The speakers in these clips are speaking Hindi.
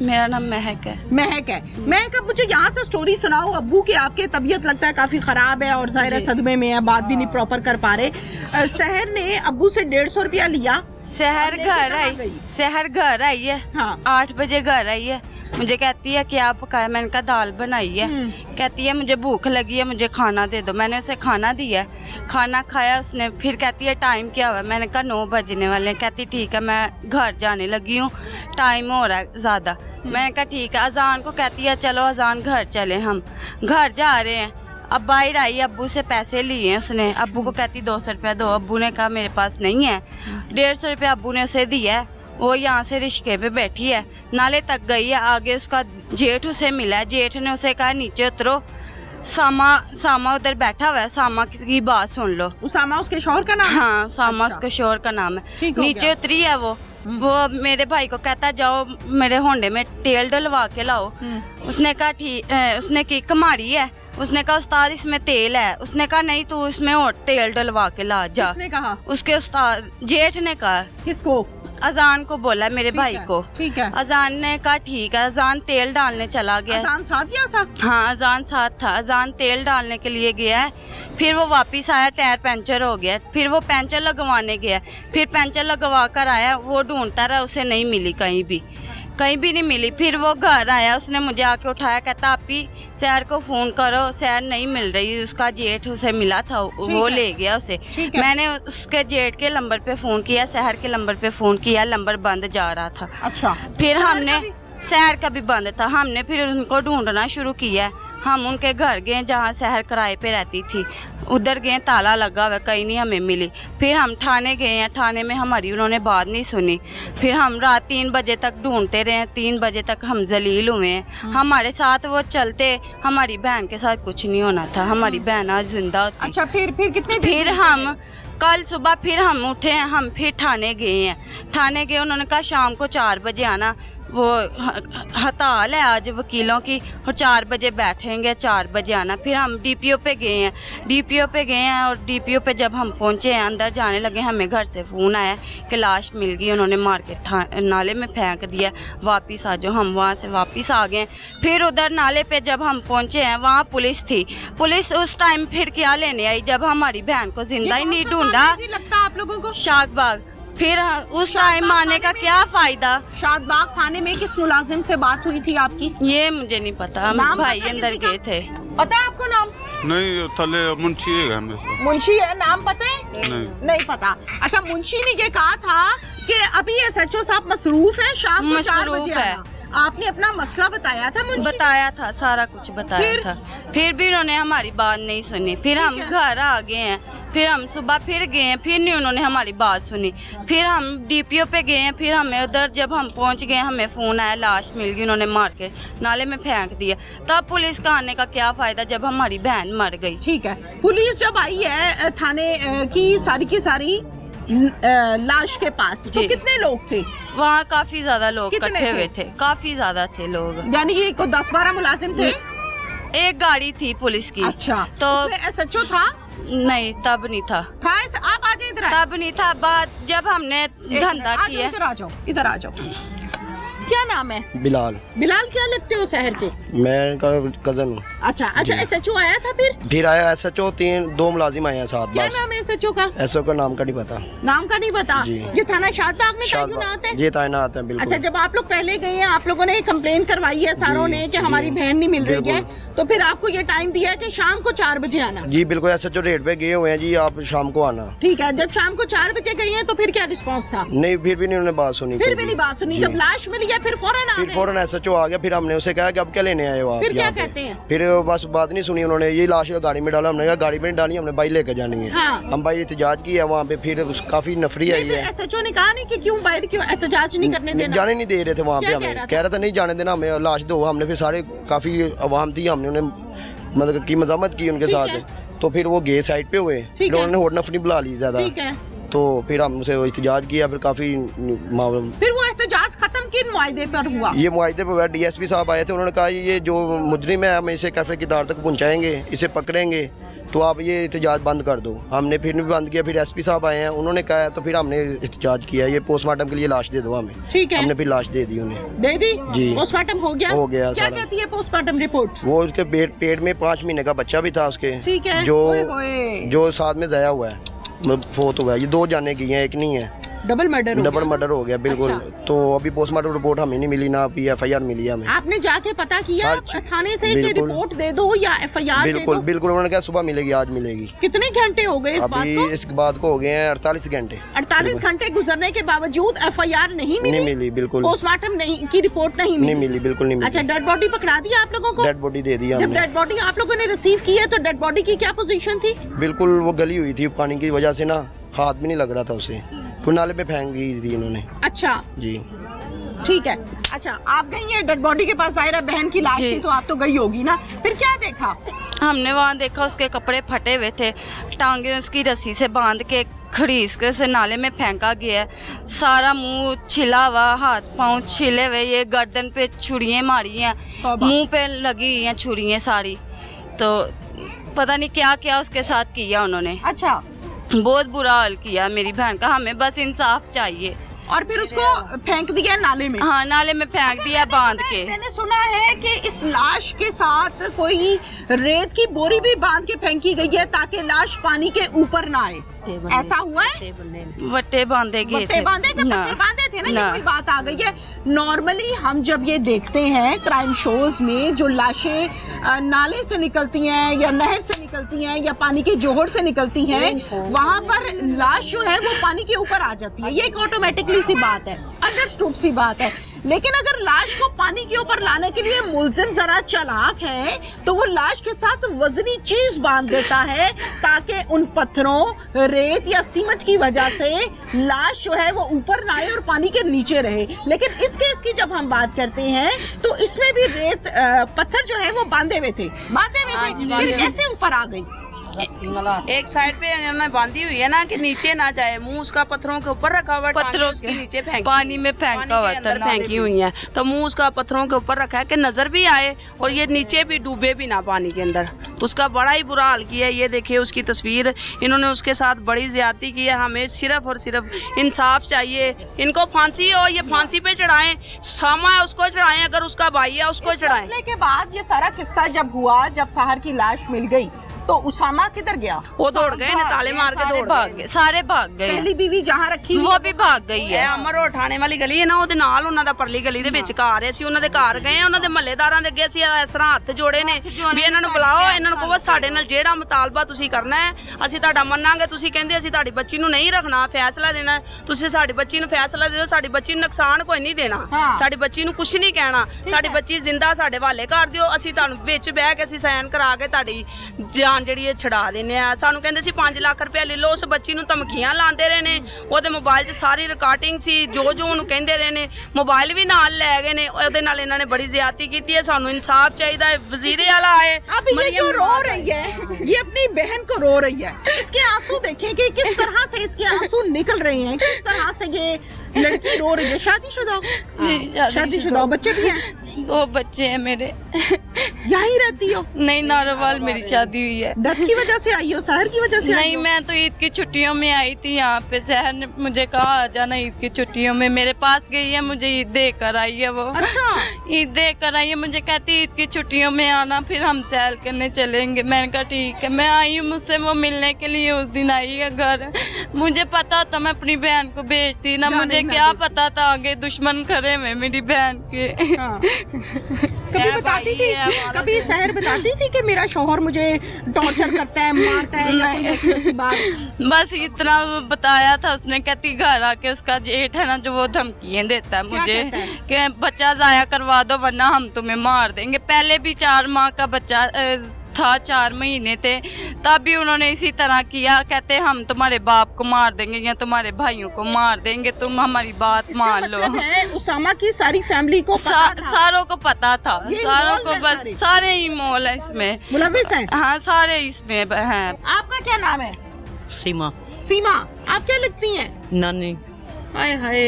मेरा नाम महक है। महक है। महक, अब मुझे यहाँ से स्टोरी सुनाओ। अब्बू के आपके तबीयत लगता है काफी खराब है और जाहिर है सदमे में है, बात भी नहीं प्रॉपर कर पा रहे। सहर ने अब्बू से 150 रुपया लिया। सहर घर आई है। हाँ। 8 बजे घर आई है। मुझे कहती है क्या पकाया, मैंने कहा दाल बनाई है। कहती है मुझे भूख लगी है, मुझे खाना दे दो। मैंने उसे खाना दिया, खाना खाया उसने। फिर कहती है टाइम क्या हुआ, मैंने कहा 9 बजने वाले हैं। कहती ठीक है मैं घर जाने लगी हूँ, टाइम हो रहा है ज़्यादा। मैंने कहा ठीक है। अजान को कहती है चलो अजान घर चले। हम घर जा रहे हैं, अब बाहर आई, अब्बू से पैसे लिए हैं उसने। अब्बू को कहती 200 रुपया दो। अब्बू ने कहा मेरे पास नहीं है। 150 रुपया अब्बू ने उसे दिया है। वो यहाँ से रिश्के पे बैठी है, नाले तक गई है। आगे उसका जेठ उसे मिला है। जेठ ने उसे कहा नीचे उतरो। सामा उधर बैठा हुआ है, सामा की बात सुन लो। सामा उसके शौहर का नाम? हाँ, सामा उसके शौहर का नाम है। नीचे उतरी है वो मेरे भाई को कहता जाओ मेरे होंडे में तेल डलवा के लाओ। उसने कहा ठीक। उसने किक मारी है। उसने कहा उस्ताद इसमें तेल है। उसने कहा नहीं तू इसमें और तेल डलवा के ला जा। किसने कहा? उसके उस्ताद जेठ ने कहा। किसको? अजान को बोला मेरे भाई को। ठीक है। अजान ने कहा ठीक है। अजान तेल डालने चला गया। अजान साथ गया था? हाँ अजान साथ था। अजान तेल डालने के लिए गया है। फिर वो वापस आया, टायर पंचर हो गया। फिर वो पंचर लगवाने गया। फिर पंचर लगवा कर आया, वो ढूंढता रहा, उसे नहीं मिली, कहीं भी नहीं मिली। फिर वो घर आया, उसने मुझे आके उठाया, कहता आपी सैर को फ़ोन करो, सैर नहीं मिल रही। उसका जेठ उसे मिला था, वो ले गया उसे। मैंने उसके जेठ के नंबर पे फ़ोन किया, शहर के नंबर पे फ़ोन किया, नंबर बंद जा रहा था। अच्छा। फिर हमने शहर का भी बंद था। हमने फिर उनको ढूंढना शुरू किया। हम उनके घर गए जहाँ शहर किराए पे रहती थी, उधर गए, ताला लगा हुआ, कहीं नहीं हमें मिली। फिर हम थाने गए हैं, थाने में हमारी उन्होंने बात नहीं सुनी। फिर हम रात 3 बजे तक ढूंढते रहे। 3 बजे तक हम जलील हुए हैं। हमारे साथ वो चलते, हमारी बहन के साथ कुछ नहीं होना था। हमारी बहन आज जिंदा होती। अच्छा, फिर कितने? फिर हम कल सुबह फिर हम उठे हैं, हम फिर थाने गए हैं। थाने गए, उन्होंने कहा शाम को 4 बजे आना। वो हड़ताल है आज वकीलों की, और 4 बजे बैठेंगे, 4 बजे आना। फिर हम डीपीओ पे गए हैं। और डीपीओ पे जब हम पहुंचे हैं, अंदर जाने लगे, हमें घर से फ़ोन आया कि लाश मिल गई। उन्होंने मार के नाले में फेंक दिया, वापस आ जाओ। हम वहाँ से वापस आ गए। फिर उधर नाले पे जब हम पहुंचे हैं, वहाँ पुलिस थी। पुलिस उस टाइम फिर क्या लेने आई जब हमारी बहन को जिंदा ही नहीं ढूंढा। लगता आप लोगों को शाहबाग। फिर उस टाइम आने का क्या फायदा? शाहबाग थाने में किस मुलाजिम से बात हुई थी आपकी? ये मुझे नहीं पता, हम भाई अंदर गए थे। पता है आपको नाम? नहीं, थले मुंशी है। मुंशी है, नाम पता है? नहीं पता। अच्छा, मुंशी ने ये कहा था कि अभी SHO साहब मसरूफ है, शाम को 4 बजे आना। आपने अपना मसला बताया था? मुझे बताया था, सारा कुछ बताया था। फिर भी उन्होंने हमारी बात नहीं सुनी। फिर हम घर आ गए हैं। फिर हम सुबह फिर गए हैं, फिर नहीं उन्होंने हमारी बात सुनी। फिर हम डीपीओ पे गए हैं। फिर हमें उधर जब हम पहुंच गए, हमें फ़ोन आया लाश मिल गई, उन्होंने मार के नाले में फेंक दिया। तब पुलिस का आने का क्या फ़ायदा जब हमारी बहन मर गई? ठीक है, पुलिस जब आई है थाने की सारी लाश के पास, तो कितने लोग थे वहाँ? काफी ज्यादा लोग इकट्ठे हुए थे, काफी ज्यादा थे लोग। यानी कि 10-12 मुलाजिम थे? एक गाड़ी थी पुलिस की। अच्छा, तो SHO था? नहीं, तब नहीं था। आप आ जाए इधर। तब नहीं था, बात जब हमने धंधा किया। इधर आ जाओ। क्या नाम है? बिलाल। बिलाल, क्या लगते हो शहर के? मैं इनका कजन हूँ। अच्छा, SHO आया था? फिर आया SHO, 2 मुलाजिम आए हैं साथ। क्या नाम है SHO का? SHO का नाम का नहीं पता। नाम का नहीं पता? ये थाना शाहबाग में तैनात है? ये तैनात है, बिल्कुल। अच्छा, जब आप लोग पहले गए हैं, आप लोगों ने कंप्लेन करवाई है सारों ने कि हमारी बहन नहीं मिल रही है, तो फिर आपको ये टाइम दिया है कि शाम को 4 बजे आना? जी बिल्कुल, SHO रेट पे गए हुए हैं जी, आप शाम को आना। ठीक है, जब शाम को 4 बजे गई हैं तो फिर क्या रिस्पॉन्स था? नहीं, फिर भी नहीं उन्होंने बात सुनी। फिर भी नहीं बात सुनी। जब लाश मिली है फिर फौरन SHO आ गया। फिर हमने उसे कहा कि अब क्या लेने आए हो आप? फिर क्या कहते हैं? फिर बस बात नहीं सुनी उन्होंने, ये लाश गाड़ी में डाला। हमने कहा गाड़ी में नहीं डाली, हमने बाइक लेकर जानी है। हम बाइक एहतजाज किया वहाँ पे। फिर काफी नफरी आई है। SHO ने कहा नहीं कि क्यों एहतजाज नहीं करने देना? जाने नहीं दे रहे थे वहाँ पे। हमें कह रहा था नहीं जाने देना, हमें लाश दो। हमने फिर सारे काफी अवाम थी, हमने उन्हें मतलब की मजामत की उनके साथ। तो फिर वो गए साइड पे हुए, फिर उन्होंने होड़ नफरी बुला ली ज्यादा। तो फिर हम उसे एहतजाज किया। फिर काफी फिर वो एहतजाज खत्म किन मुआहदे पर हुआ? ये मुआहदे पर DSP साहब आए थे। उन्होंने कहा ये जो मुजरिम है हम इसे कैफे की दार तक पहुंचाएंगे, इसे पकड़ेंगे, तो आप ये एहतजाज बंद कर दो। हमने फिर भी बंद किया, फिर एसपी साहब आए हैं, उन्होंने कहा, तो फिर हमने एहतजाज किया, ये पोस्टमार्टम के लिए लाश दे दो हमें। ठीक है, हमने फिर लाश दे दी उन्हें। दे दी जी, पोस्टमार्टम हो गया। क्या सारा। कहती है पोस्टमार्टम रिपोर्ट? वो उसके पेट में 5 महीने का बच्चा भी था उसके, ठीक है, जो साथ में जया हुआ है, फोत हुआ है। ये 2 जाने की हैं, एक नहीं है। डबल मर्डर हो गया बिल्कुल। अच्छा। तो अभी पोस्टमार्टम रिपोर्ट हमें नहीं मिली, ना FIR मिली हमें। आपने जाके पता किया थाने से कि रिपोर्ट दे दो या FIR दे दो? बिल्कुल उन्होंने कहा सुबह मिलेगी, आज मिलेगी। कितने घंटे हो गए इस बात को? इस बात को हो गए हैं 48 घंटे। 48 घंटे गुजरने के बावजूद FIR नहीं मिली? बिल्कुल। पोस्टमार्टम नहीं की रिपोर्ट नहीं मिली? बिल्कुल नहीं मिली। अच्छा, डेड बॉडी पकड़ा दिया आप लोगों को? डेड बॉडी दे दिया। जब डेड बॉडी आप लोगों ने रिसीव की है तो डेड बॉडी की क्या पोजीशन थी? बिल्कुल वो गली हुई थी पानी की वजह से ना, हाथ भी नहीं लग रहा था उसे, नाले में फेंक गई थी इन्होंने। अच्छा जी, ठीक है। अच्छा, आप गई हैं डेड बॉडी के पास, जाहिर बहन की लाश थी तो आप तो गई होगी ना, फिर क्या देखा? हमने वहाँ देखा उसके कपड़े फटे हुए थे, टांगे उसकी रस्सी से बांध के खरीस के उसे नाले में फेंका गया है। सारा मुंह छिला हुआ, हाथ पांव छिले हुए, ये गर्दन पे छुरियां मारी हैं, मुंह पे लगी हुई हैं छुरियां सारी। तो पता नहीं क्या क्या उसके साथ किया उन्होंने। अच्छा, बहुत बुरा हाल किया मेरी बहन का, हमें बस इंसाफ चाहिए। और फिर उसको फेंक दिया नाले में? हाँ, नाले में फेंक दिया बांध के। मैंने सुना है कि इस लाश के साथ कोई रेत की बोरी भी बांध के फेंकी गई है ताकि लाश पानी के ऊपर ना आए, ऐसा हुआ है? वट्टे बांधे गए थे, पत्थर बांधे थे ना, ये कोई बात आ गई है। नॉर्मली हम जब ये देखते हैं क्राइम शोज में, जो लाशें नाले से निकलती हैं या नहर से निकलती हैं या पानी के जोहड़ से निकलती हैं, वहाँ पर लाश जो है वो पानी के ऊपर आ जाती है। ये एक ऑटोमेटिकली सी बात है, अंडरस्टूड सी बात है। लेकिन अगर लाश को पानी के ऊपर लाने के लिए मुलजिम जरा चालाक है तो वो लाश के साथ वजनी चीज बांध देता है ताकि उन पत्थरों, रेत या सीमेंट की वजह से लाश जो है वो ऊपर ना आए और पानी के नीचे रहे। लेकिन इस केस की जब हम बात करते हैं तो इसमें भी रेत पत्थर जो है वो बांधे हुए थे, फिर कैसे ऊपर आ गई? एक साइड पे इन्होंने बांधी हुई है ना कि नीचे ना जाए, मुंह उसका पत्थरों के ऊपर रखा हुआ, पत्थरों के नीचे पानी में फेंका हुआ था, फेंकी हुई है, तो मुंह उसका पत्थरों के ऊपर रखा है कि नजर भी आए और ये नीचे भी डूबे भी ना पानी के अंदर। तो उसका बड़ा ही बुरा हाल किया है। ये देखिए उसकी तस्वीर, इन्होंने उसके साथ बड़ी ज्यादती की है। हमें सिर्फ और सिर्फ इंसाफ चाहिए। इनको फांसी हो, ये फांसी पे चढ़ाएं, सामा है उसको चढ़ाएं, अगर उसका भाई है उसको चढ़ाएं। के बाद ये सारा किस्सा जब हुआ, जब सहर की लाश मिल गई तो उसामा किधर गया? वो दौड़ गए ना, ताले मार के दौड़ भाग गए, सारे भाग गए। पहली बीवी जहाँ रखी वो भी भाग गई है। अमर रोड थाने वाली गली है ना, ਉਹਦੇ ਨਾਲ ਉਹਨਾਂ ਦਾ ਪਰਲੀ ਗਲੀ ਦੇ ਵਿੱਚ ਘਰ ਹੈ। ਅਸੀਂ ਉਹਨਾਂ ਦੇ ਘਰ ਗਏ, ਉਹਨਾਂ ਦੇ ਮਹੱਲੇਦਾਰਾਂ ਦੇ ਅੱਗੇ ਅਸੀਂ ਇਸ ਤਰ੍ਹਾਂ ਹੱਥ ਜੋੜੇ ਨੇ ਵੀ ਇਹਨਾਂ ਨੂੰ ਬੁਲਾਓ, ਇਹਨਾਂ ਨੂੰ ਕਹੋ ਸਾਡੇ ਨਾਲ ਜਿਹੜਾ ਮੁਤਾਲਬਾ ਤੁਸੀਂ ਕਰਨਾ ਹੈ ਅਸੀਂ ਤੁਹਾਡਾ ਮੰਨਾਂਗੇ। ਤੁਸੀਂ ਕਹਿੰਦੇ ਅਸੀਂ ਤੁਹਾਡੀ ਬੱਚੀ ਨੂੰ ਨਹੀਂ ਰੱਖਣਾ, ਫੈਸਲਾ ਦੇਣਾ, ਤੁਸੀਂ ਸਾਡੀ ਬੱਚੀ ਨੂੰ ਫੈਸਲਾ ਦੇ ਦਿਓ, ਸਾਡੀ ਬੱਚੀ ਨੂੰ ਨੁਕਸਾਨ ਕੋਈ ਨਹੀਂ ਦੇਣਾ, ਸਾਡੀ ਬੱਚੀ ਨੂੰ ਕੁਝ ਨਹੀਂ ਕਹਿਣਾ, ਸਾਡੀ ਬੱਚੀ ਜ਼ਿੰਦਾ ਸਾਡੇ ਹਵਾਲੇ ਕਰ ਦਿਓ, ਅਸੀਂ ਤੁਹਾਨੂੰ ਵਿੱਚ ਬਹਿ ਕੇ ਅਸੀਂ ਸਾਈਨ ਕਰਾ ਕੇ ਤੁਹਾਡੀ ਜਾਨ ਜਿਹੜੀ ਹੈ ਛਡਾ ਸਾਨੂੰ ਕਹਿੰਦੇ ਸੀ 5 ਲੱਖ ਰੁਪਏ ਲੈ ਲਓ। ਉਸ ਬੱਚੀ ਨੂੰ ਧਮਕੀਆਂ ਲਾਉਂਦੇ ਰਹੇ ਨੇ, ਉਹਦੇ ਮੋਬਾਈਲ 'ਚ ਸਾਰੀ ਰਿਕਾਰਡਿੰਗ ਸੀ, ਜੋ ਉਹਨੂੰ ਕਹਿੰਦੇ ਰਹੇ ਨੇ, ਮੋਬਾਈਲ ਵੀ ਨਾਲ ਲੈ ਗਏ ਨੇ। ਉਹਦੇ ਨਾਲ ਇਹਨਾਂ ਨੇ ਬੜੀ ਜ਼ਿਆਦਤੀ ਕੀਤੀ है। ਸਾਨੂੰ इंसाफ चाहिए है, वजीर आला आए। अब ये जो रो रही है, ये अपनी बहन को रो रही है, इसके आंसू देखें कि किस तरह से इसके आंसू निकल रहे हैं, किस तरह से ये लड़की रो रही है। शादीशुदा? शादीशुदा। बच्चे भी हैं? 2 बच्चे हैं मेरे। यहीं रहती हो? नहीं, नारोवाल मेरी शादी हुई है। डेथ की वजह से आई हो, शहर की वजह से? नहीं, मैं तो ईद की छुट्टियों में आई थी यहाँ पे। शहर ने मुझे कहा आ जाना ईद की छुट्टियों में, मेरे पास गई है, मुझे ईद देकर आई है वो। अच्छा, ईद देकर आई है, मुझे कहती ईद की छुट्टियों में आना, फिर हम सैर करने चलेंगे। मैंने कहा ठीक है। मैं आई हूँ, मुझसे वो मिलने के लिए उस दिन आई है घर। मुझे पता था मैं अपनी बहन को भेजती ना, मुझे क्या पता था आगे दुश्मन खड़े हुए मेरी बहन के। कभी बताती थी, कभी सहर बताती थी कि मेरा शौहर मुझे टॉर्चर करता है, मारता है या कोई ऐसी बात? बस इतना बताया था उसने। कहती घर आके उसका जेठ है ना जो वो धमकियाँ देता है मुझे कि बच्चा जाया करवा दो वरना हम तुम्हें मार देंगे। पहले भी 4 माह का बच्चा था, 4 महीने थे, तब भी उन्होंने इसी तरह किया। कहते हम तुम्हारे बाप को मार देंगे या तुम्हारे भाइयों को मार देंगे, तुम हमारी बात मान लो। उसामा की सारी फैमिली को सारों को पता था, सारों को, बस सारे ही मोल है इसमें, मुलविस हैं। हाँ, सारे इसमें हैं। आपका क्या नाम है? सीमा। सीमा, आप क्या लिखती हैं? नानी। हाय हाय।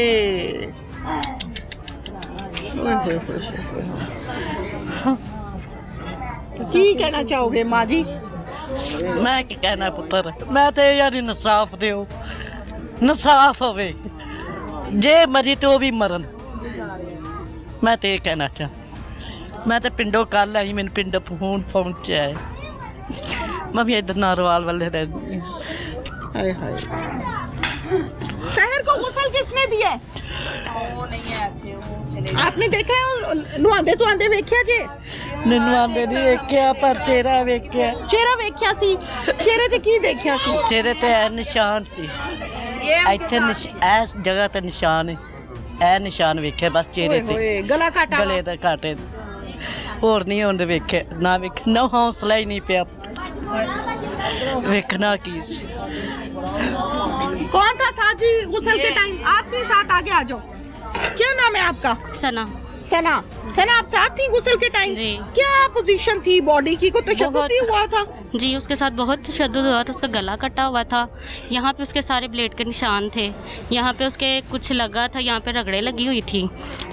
की कहना चाहोगे माँ जी? ਮੈਂ ਕੀ ਕਹਿਣਾ ਪੁੱਤਰ, ਮੈਂ ਤੇ ਯਾਰ ਇਨਸਾਫ ਦਿਓ, ਇਨਸਾਫ ਹੋਵੇ, ਜੇ ਮਰੀ ਤੇ ਉਹ ਵੀ ਮਰਨ। ਮੈਂ ਤੇ ਇਹ ਕਹਿਣਾ ਚਾਹਾਂ। ਮੈਂ ਤੇ ਪਿੰਡੋਂ ਕੱਲ ਆਈ, ਮੈਨੂੰ ਪਿੰਡ ਫੋਨ ਪਹੁੰਚਿਆ ਹੈ। मैं भी इधर नारवाल वाले रहती हूँ। शहर को गुसल किसने दिया है? आपने देखा है नुआंदे तो आंदे वेख्या जे? ननुआंदे नहीं वेख्या, पर चेहरा वेख्या। चेहरा वेख्या सी? चेहरे ते की देखया सी? चेहरे ते ए निशान सी, इत्थे इस जगह ते निशान है, ए निशान वेख्या बस चेहरे ते। गला काटा? गले दा काटे, होर नहीं होंदे वेख्या ना, वेख ना हौसला ही नहीं पिया वेखना की। कौन था साथ जी गुसल के टाइम? आप भी साथ आगे आ जाओ। क्या नाम है आपका? सना। सना, सना आप साथ थी गुसल के टाइम? जी। क्या पोजीशन थी बॉडी की? को तशद्दुद भी हुआ था? जी, उसके साथ बहुत तशद्दुद हुआ था, उसका गला कटा हुआ था, यहाँ पे उसके सारे ब्लेड के निशान थे, यहाँ पे उसके कुछ लगा था, यहाँ पे रगड़े लगी हुई थी,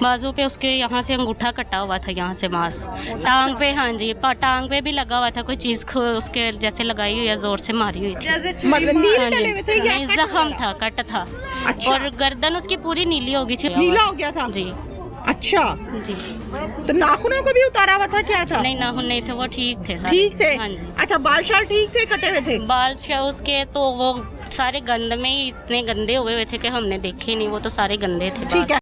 बाजू पे उसके यहाँ से अंगूठा कटा हुआ था, यहाँ से मांस, टांग पे, हाँ जी टांग पे भी लगा हुआ था, कोई चीज़ उसके जैसे लगाई हुई है, जोर से मारी हुई थी। मतलब नील हाँ डले हुए थे या नहीं, कट जख्म हुआ? था, कट था। अच्छा। और गर्दन उसकी पूरी नीली हो गई थी। नीला हो गया था? जी। अच्छा, जी। तो नाखूनों को भी उतारा हुआ था, क्या था? नहीं, नाखून नहीं थे, वो ठीक थे सारे। ठीक थे? हाँ जी। अच्छा, बाल शाल ठीक थे, कटे हुए थे? बाल उसके तो वो सारे गंद में ही इतने गंदे हुए थे कि हमने देखे नहीं, वो तो सारे गंदे थे बाल। ठीक है।